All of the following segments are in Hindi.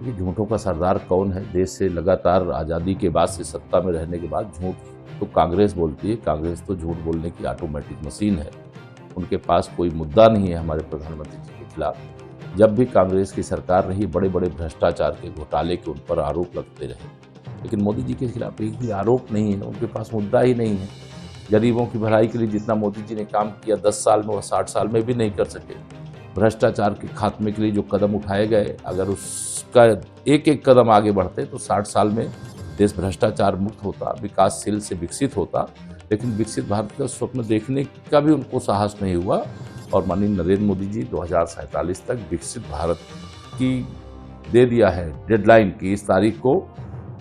ये झूठों का सरदार कौन है? देश से लगातार आज़ादी के बाद से सत्ता में रहने के बाद झूठ तो कांग्रेस बोलती है। कांग्रेस तो झूठ बोलने की ऑटोमेटिक मशीन है। उनके पास कोई मुद्दा नहीं है हमारे प्रधानमंत्री जी के खिलाफ। जब भी कांग्रेस की सरकार रही, बड़े बड़े भ्रष्टाचार के घोटाले के उन पर आरोप लगते रहे, लेकिन मोदी जी के खिलाफ एक भी आरोप नहीं है। उनके पास मुद्दा ही नहीं है। गरीबों की भलाई के लिए जितना मोदी जी ने काम किया 10 साल में, वह 60 साल में भी नहीं कर सके। भ्रष्टाचार के खात्मे के लिए जो कदम उठाए गए, अगर उसका एक एक कदम आगे बढ़ते तो 60 साल में देश भ्रष्टाचार मुक्त होता, विकासशील से विकसित होता। लेकिन विकसित भारत का स्वप्न देखने का भी उनको साहस नहीं हुआ। और माननीय नरेंद्र मोदी जी 2047 तक विकसित भारत की दे दिया है डेडलाइन की इस तारीख को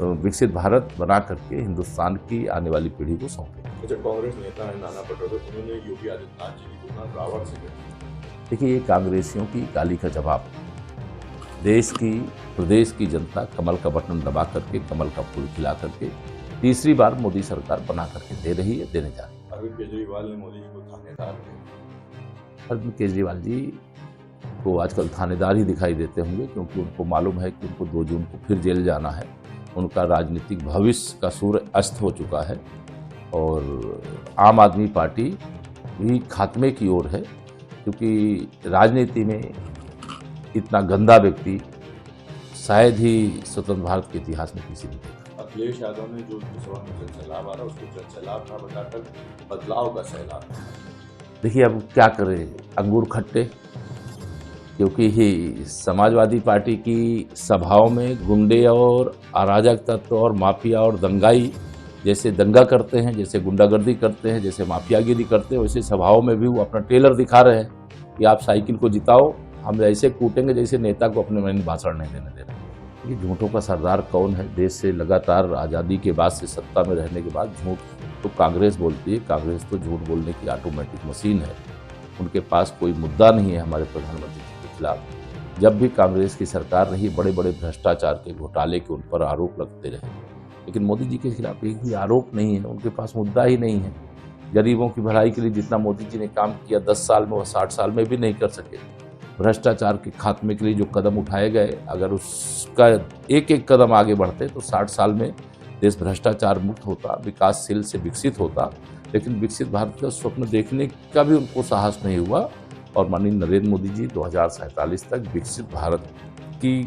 विकसित भारत बना करके हिंदुस्तान की आने वाली पीढ़ी को सौंपे। अच्छा, कांग्रेस नेता है नाना पटोले, उन्होंने योगी आदित्यनाथ जी की तुलना रावण से की। देखिए, ये कांग्रेसियों की गाली का जवाब। देश की, प्रदेश की जनता कमल का बटन दबा करके, कमल का फूल खिला करके तीसरी बार मोदी सरकार बना करके दे रही है, देने जा रही है। अरविंद केजरीवाल ने मोदी जी को थानेदार कहा। अरविंद केजरीवाल जी को आजकल थानेदार ही दिखाई देते होंगे, क्योंकि उनको मालूम है कि उनको 2 जून को फिर जेल जाना है। उनका राजनीतिक भविष्य का सूर्य अस्त हो चुका है और आम आदमी पार्टी भी खात्मे की ओर है, क्योंकि राजनीति में इतना गंदा व्यक्ति शायद ही स्वतंत्र भारत के इतिहास में किसी ने देखा। अखिलेश यादव ने जो लोकसभा में जनसैलाब आ रहा है उसको जनसैलाब ना बताकर बदलाव का सैलाब। देखिए, अब क्या करें, अंगूर खट्टे, क्योंकि ही समाजवादी पार्टी की सभाओं में गुंडे और अराजक तत्व और माफिया और दंगाई जैसे दंगा करते हैं, जैसे गुंडागर्दी करते हैं, जैसे माफियागिरी करते हैं, वैसे सभाओं में भी वो अपना टेलर दिखा रहे हैं कि आप साइकिल को जिताओ, हम ऐसे कूटेंगे जैसे नेता को अपने मन भाषण नहीं देने दे रहे। ये झूठों का सरदार कौन है? देश से लगातार आज़ादी के बाद से सत्ता में रहने के बाद झूठ तो कांग्रेस बोलती है। कांग्रेस तो झूठ बोलने की ऑटोमेटिक मशीन है। उनके पास कोई मुद्दा नहीं है हमारे प्रधानमंत्री जी के खिलाफ। जब भी कांग्रेस की सरकार रही, बड़े बड़े भ्रष्टाचार के घोटाले के उन पर आरोप लगते रहे, लेकिन मोदी जी के खिलाफ एक भी आरोप नहीं है। उनके पास मुद्दा ही नहीं है। गरीबों की भलाई के लिए जितना मोदी जी ने काम किया 10 साल में, वह 60 साल में भी नहीं कर सके। भ्रष्टाचार के खात्मे के लिए जो कदम उठाए गए, अगर उसका एक एक कदम आगे बढ़ते तो 60 साल में देश भ्रष्टाचार मुक्त होता, विकासशील से विकसित होता। लेकिन विकसित भारत का स्वप्न देखने का भी उनको साहस नहीं हुआ। और माननीय नरेंद्र मोदी जी 2047 तक विकसित भारत की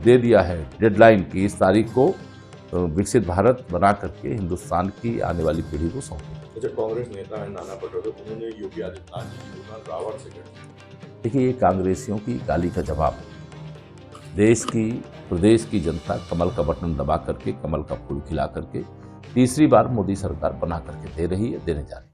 दे दिया है डेडलाइन की इस तारीख को विकसित भारत बना करके हिंदुस्तान की आने वाली पीढ़ी को सौंपे। अच्छा, कांग्रेस नेता है नाना पटोले, उन्होंने योगी आदित्यनाथ जी की तुलना रावण से की। देखिए, ये कांग्रेसियों की गाली का जवाब। देश की, प्रदेश की जनता कमल का बटन दबा करके, कमल का फूल खिला करके तीसरी बार मोदी सरकार बना करके दे रही है, देने जा रही है।